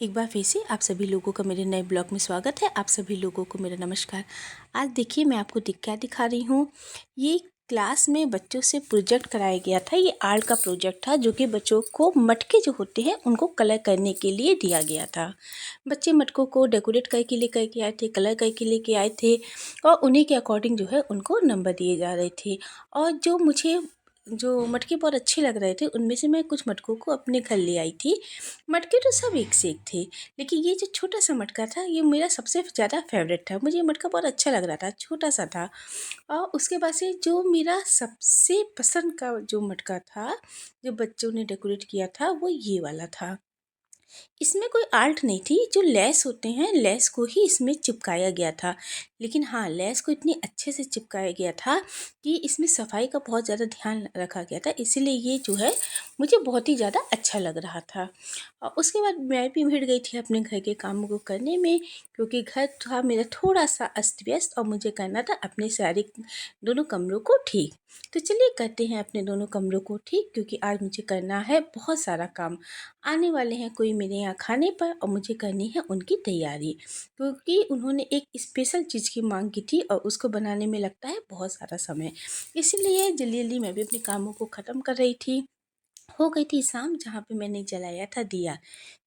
एक बार फिर से आप सभी लोगों का मेरे नए ब्लॉग में स्वागत है। आप सभी लोगों को मेरा नमस्कार। आज देखिए मैं आपको क्या दिखा रही हूँ। ये क्लास में बच्चों से प्रोजेक्ट कराया गया था। ये आर्ट का प्रोजेक्ट था जो कि बच्चों को मटके जो होते हैं उनको कलर करने के लिए दिया गया था। बच्चे मटकों को डेकोरेट करके लेकर के आए थे, कलर करके लेके आए थे और उन्हीं के अकॉर्डिंग जो है उनको नंबर दिए जा रहे थे। और जो मटके बहुत अच्छे लग रहे थे उनमें से मैं कुछ मटकों को अपने घर ले आई थी। मटके तो सब एक से एक थे, लेकिन ये जो छोटा सा मटका था ये मेरा सबसे ज़्यादा फेवरेट था। मुझे ये मटका बहुत अच्छा लग रहा था, छोटा सा था। और उसके बाद से जो मेरा सबसे पसंद का जो मटका था, जो बच्चों ने डेकोरेट किया था, वो ये वाला था। इसमें कोई आर्ट नहीं थी, जो लेस होते हैं लेस को ही इसमें चिपकाया गया था। लेकिन हाँ, लेस को इतनी अच्छे से चिपकाया गया था कि इसमें सफाई का बहुत ज़्यादा ध्यान रखा गया था, इसीलिए ये जो है मुझे बहुत ही ज़्यादा अच्छा लग रहा था। और उसके बाद मैं भी भिड़ गई थी अपने घर के कामों को करने में, क्योंकि घर था मेरा थोड़ा सा अस्त व्यस्त और मुझे करना था अपने सारे दोनों कमरों को ठीक। तो चलिए करते हैं अपने दोनों कमरों को ठीक, क्योंकि आज मुझे करना है बहुत सारा काम। आने वाले हैं कोई मेरे यहाँ खाने पर और मुझे करनी है उनकी तैयारी, क्योंकि उन्होंने एक स्पेशल चीज़ की मांग की थी और उसको बनाने में लगता है बहुत सारा समय। इसीलिए जल्दी जल्दी मैं भी अपने कामों को ख़त्म कर रही थी। हो गई थी शाम, जहाँ पे मैंने जलाया था दिया।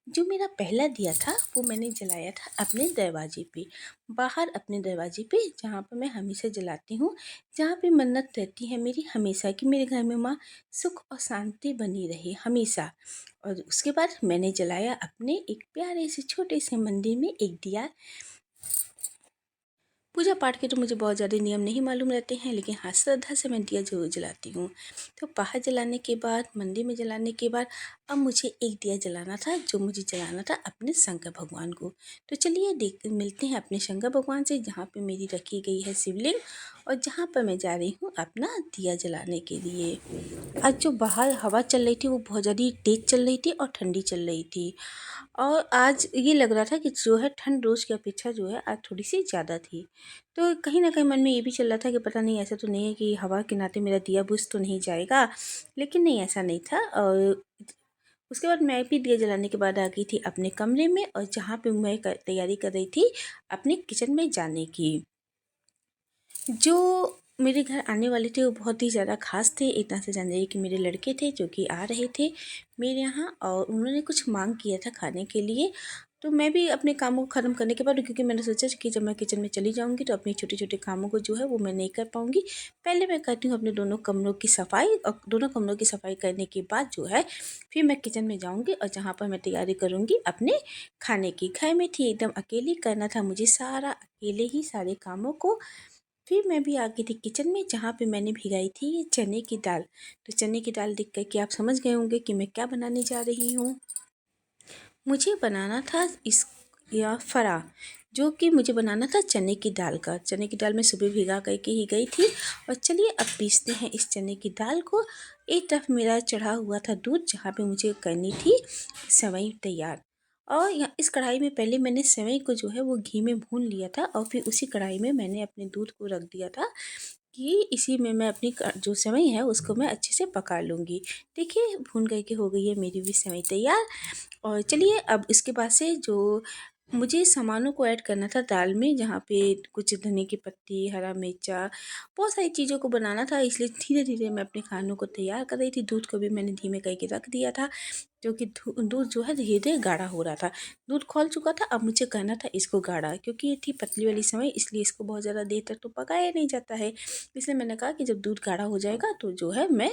जो मेरा पहला दिया था वो मैंने जलाया था अपने दरवाजे पे, बाहर अपने दरवाजे पे, जहाँ पे मैं हमेशा जलाती हूँ, जहाँ पे मन्नत रहती है मेरी हमेशा कि मेरे घर में माँ सुख और शांति बनी रहे हमेशा। और उसके बाद मैंने जलाया अपने एक प्यारे से छोटे से मंदिर में एक दिया। पूजा पाठ के तो मुझे बहुत ज़्यादा नियम नहीं मालूम रहते हैं, लेकिन हाँ, श्रद्धा से मैं दिया ज़रूर जलाती हूँ। तो बाहर जलाने के बाद, मंदिर में जलाने के बाद, अब मुझे एक दिया जलाना था, जो मुझे जलाना था अपने शंकर भगवान को। तो चलिए मिलते हैं अपने शंकर भगवान से, जहाँ पे मेरी रखी गई है शिवलिंग और जहाँ पर मैं जा रही हूँ अपना दिया जलाने के लिए। आज जो बाहर हवा चल रही थी वो बहुत ज़्यादा तेज़ चल रही थी और ठंडी चल रही थी। और आज ये लग रहा था कि जो है ठंड रोज़ की अपेक्षा जो है आज थोड़ी सी ज़्यादा थी। तो कहीं न कहीं मन में ये भी चल रहा था कि पता नहीं, ऐसा तो नहीं है कि हवा के नाते मेरा दिया बुझ तो नहीं जाएगा। लेकिन नहीं, ऐसा नहीं था। और उसके बाद मैं भी दिया जलाने के बाद आ गई थी अपने कमरे में, और जहाँ पे मैं तैयारी कर रही थी अपने किचन में जाने की। जो मेरे घर आने वाले थे वो बहुत ही ज़्यादा ख़ास थे। एक तरह से जान जाइए कि मेरे लड़के थे जो कि आ रहे थे मेरे यहाँ, और उन्होंने कुछ मांग किया था खाने के लिए। तो मैं भी अपने कामों को ख़त्म करने के बाद, क्योंकि मैंने सोचा कि जब मैं किचन में चली जाऊँगी तो अपने छोटे-छोटे कामों को जो है वो मैं नहीं कर पाऊँगी। पहले मैं करती हूँ अपने दोनों कमरों की सफाई, और दोनों कमरों की सफाई करने के बाद जो है फिर मैं किचन में जाऊँगी और जहाँ पर मैं तैयारी करूँगी अपने खाने की। घर में थी एकदम अकेली, करना था मुझे सारा अकेले ही सारे कामों को। फिर मैं भी आ गई थी किचन में, जहाँ पे मैंने भिगाई थी ये चने की दाल। तो चने की दाल देख कर के आप समझ गए होंगे कि मैं क्या बनाने जा रही हूँ। मुझे बनाना था इस या फरा, जो कि मुझे बनाना था चने की दाल का। चने की दाल मैं सुबह भिगा करके ही गई थी। और चलिए अब पीसते हैं इस चने की दाल को। एक तरफ मेरा चढ़ा हुआ था दूध, जहाँ पे मुझे करनी थी सेवई तैयार। और यहाँ इस कढ़ाई में पहले मैंने सेवई को जो है वो घी में भून लिया था, और फिर उसी कढ़ाई में मैंने अपने दूध को रख दिया था कि इसी में मैं अपनी जो सेवई है उसको मैं अच्छे से पका लूँगी। देखिए भून करके हो गई है मेरी भी सेवई तैयार। और चलिए अब इसके बाद से जो मुझे सामानों को ऐड करना था दाल में, जहाँ पे कुछ धनिया की पत्ती, हरा मिर्चा, बहुत सारी चीज़ों को बनाना था, इसलिए धीरे-धीरे मैं अपने खानों को तैयार कर रही थी। दूध को भी मैंने धीमे करके रख दिया था, जो कि दूध जो है धीरे-धीरे गाढ़ा हो रहा था। दूध खौल चुका था, अब मुझे करना था इसको गाढ़ा, क्योंकि ये थी पतली वाली सेवई, इसलिए इसको बहुत ज़्यादा देर तक तो पकाया नहीं जाता है। इसलिए मैंने कहा कि जब दूध गाढ़ा हो जाएगा तो जो है मैं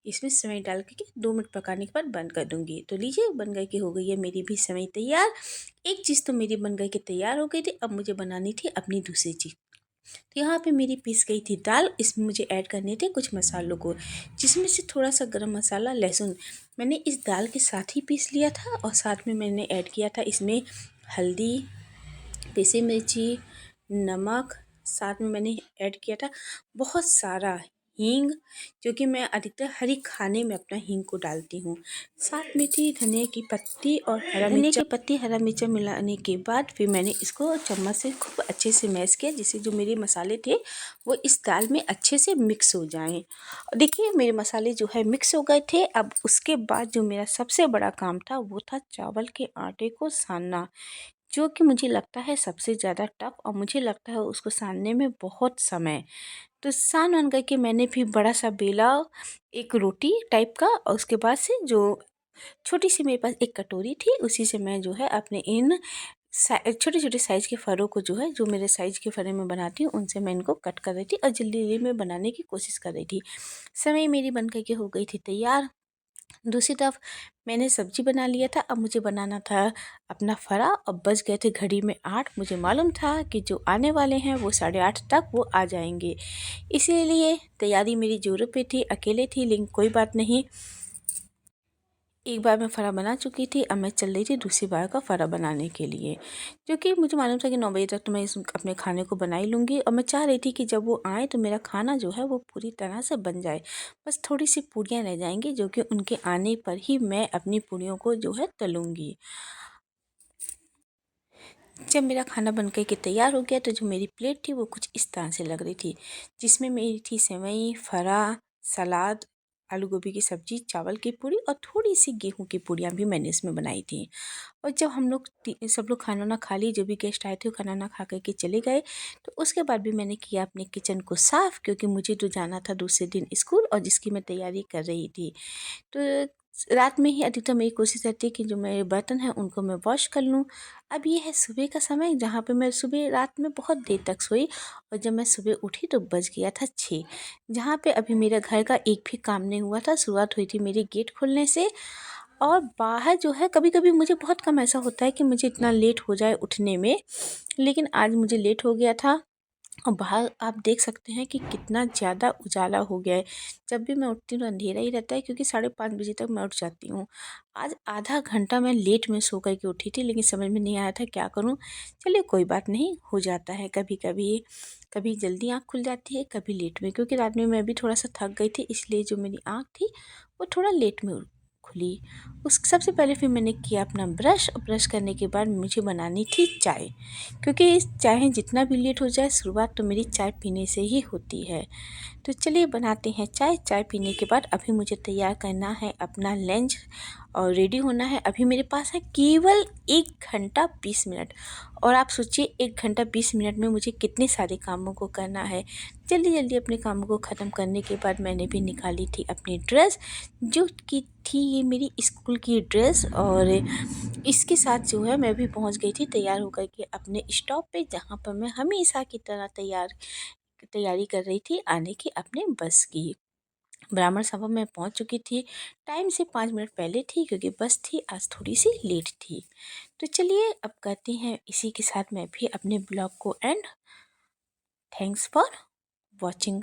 इसमें सेवई डाल के 2 मिनट पकाने के बाद बंद कर दूँगी। तो लीजिए बन कर के हो गई है मेरी भी सेवई तैयार। एक चीज़ तो मेरी बन कर के तैयार हो गई थी, अब मुझे बनानी थी अपनी दूसरी चीज़। तो यहाँ पे मेरी पीस गई थी दाल, इसमें मुझे ऐड करने थे कुछ मसालों को, जिसमें से थोड़ा सा गरम मसाला, लहसुन मैंने इस दाल के साथ ही पीस लिया था, और साथ में मैंने ऐड किया था इसमें हल्दी, पिसी मिर्ची, नमक, साथ में मैंने ऐड किया था बहुत सारा हींग, जो कि मैं अधिकतर हरी खाने में अपना हींग को डालती हूँ। साथ में थी धनिया की पत्ती और हरा धनिया की पत्ती हरा मिर्चा मिलाने के बाद फिर मैंने इसको चम्मच से खूब अच्छे से मैश किया, जिससे जो मेरे मसाले थे वो इस दाल में अच्छे से मिक्स हो जाएं। देखिए मेरे मसाले जो है मिक्स हो गए थे। अब उसके बाद जो मेरा सबसे बड़ा काम था वो था चावल के आटे को सानना, जो कि मुझे लगता है सबसे ज़्यादा टफ, और मुझे लगता है उसको सानने में बहुत समय। तो सान वान करके मैंने फिर बड़ा सा बेला एक रोटी टाइप का, और उसके बाद से जो छोटी सी मेरे पास एक कटोरी थी, उसी से मैं जो है अपने इन छोटे छोटे साइज़ के फ़रों को जो है, जो मेरे साइज़ के फ़रे में बनाती हूँ, उनसे मैं इनको कट कर रही थी और जल्दी जल्दी में बनाने की कोशिश कर रही थी। समय मेरी बन कर के हो गई थी तैयार। दूसरी तरफ मैंने सब्जी बना लिया था। अब मुझे बनाना था अपना फ़रा, और बज गए थे घड़ी में 8। मुझे मालूम था कि जो आने वाले हैं वो 8:30 तक वो आ जाएंगे, इसीलिए तैयारी मेरी ज़ोरों पे थी। अकेले थी लेकिन कोई बात नहीं, एक बार मैं फ़रा बना चुकी थी। अब मैं चल रही थी दूसरी बार का फ़रा बनाने के लिए, क्योंकि मुझे मालूम था कि 9 बजे तक तो मैं इस अपने खाने को बना ही लूँगी, और मैं चाह रही थी कि जब वो आएँ तो मेरा खाना जो है वो पूरी तरह से बन जाए। बस थोड़ी सी पूरियाँ रह जाएंगी, जो कि उनके आने पर ही मैं अपनी पूरियों को जो है तलूँगी। जब मेरा खाना बन कर के तैयार हो गया तो जो मेरी प्लेट थी वो कुछ इस तरह से लग रही थी, जिसमें मेरी थी सेवई, फरा, सलाद, आलू गोभी की सब्जी, चावल की पूरी और थोड़ी सी गेहूं की पूरियाँ भी मैंने इसमें बनाई थी। और जब हम लोग सब लोग खाना ना खा लिए, जो भी गेस्ट आए थे वो खाना ना खा कर के चले गए, तो उसके बाद भी मैंने किया अपने किचन को साफ़, क्योंकि मुझे तो जाना था दूसरे दिन स्कूल, और जिसकी मैं तैयारी कर रही थी। तो रात में ही अधिकतर मेरी कोशिश रहती है कि जो मेरे बर्तन हैं उनको मैं वॉश कर लूँ। अब ये है सुबह का समय, जहाँ पे मैं सुबह रात में बहुत देर तक सोई, और जब मैं सुबह उठी तो बज गया था 6, जहाँ पे अभी मेरे घर का एक भी काम नहीं हुआ था। शुरुआत हुई थी मेरे गेट खुलने से, और बाहर जो है कभी कभी मुझे बहुत कम ऐसा होता है कि मुझे इतना लेट हो जाए उठने में, लेकिन आज मुझे लेट हो गया था। और बाहर आप देख सकते हैं कि कितना ज़्यादा उजाला हो गया है। जब भी मैं उठती हूँ तो अंधेरा ही रहता है, क्योंकि 5:30 बजे तक मैं उठ जाती हूँ। आज आधा घंटा मैं लेट में सो कर के उठी थी, लेकिन समझ में नहीं आया था क्या करूँ। चलिए कोई बात नहीं, हो जाता है कभी कभी। कभी जल्दी आँख खुल जाती है, कभी लेट में, क्योंकि रात में मैं भी थोड़ा सा थक गई थी, इसलिए जो मेरी आँख थी वो थोड़ा लेट में खुली। उस सबसे पहले फिर मैंने किया अपना ब्रश, और ब्रश करने के बाद मुझे बनानी थी चाय, क्योंकि चाहे जितना भी लेट हो जाए शुरुआत तो मेरी चाय पीने से ही होती है। तो चलिए बनाते हैं चाय। चाय पीने के बाद अभी मुझे तैयार करना है अपना लंच, और रेडी होना है। अभी मेरे पास है केवल 1 घंटा 20 मिनट, और आप सोचिए 1 घंटा 20 मिनट में मुझे कितने सारे कामों को करना है। जल्दी जल्दी अपने कामों को ख़त्म करने के बाद मैंने भी निकाली थी अपनी ड्रेस, जो कि थी ये मेरी स्कूल की ड्रेस, और इसके साथ जो है मैं भी पहुंच गई थी तैयार होकर के अपने स्टॉप पे, जहाँ पर मैं हमेशा की तरह तैयारी कर रही थी आने की अपने बस की। ब्राह्मण सभा में पहुंच चुकी थी, टाइम से 5 मिनट पहले थी, क्योंकि बस थी आज थोड़ी सी लेट थी। तो चलिए अब करते हैं इसी के साथ मैं भी अपने ब्लॉग को एंड। Thanks for watching.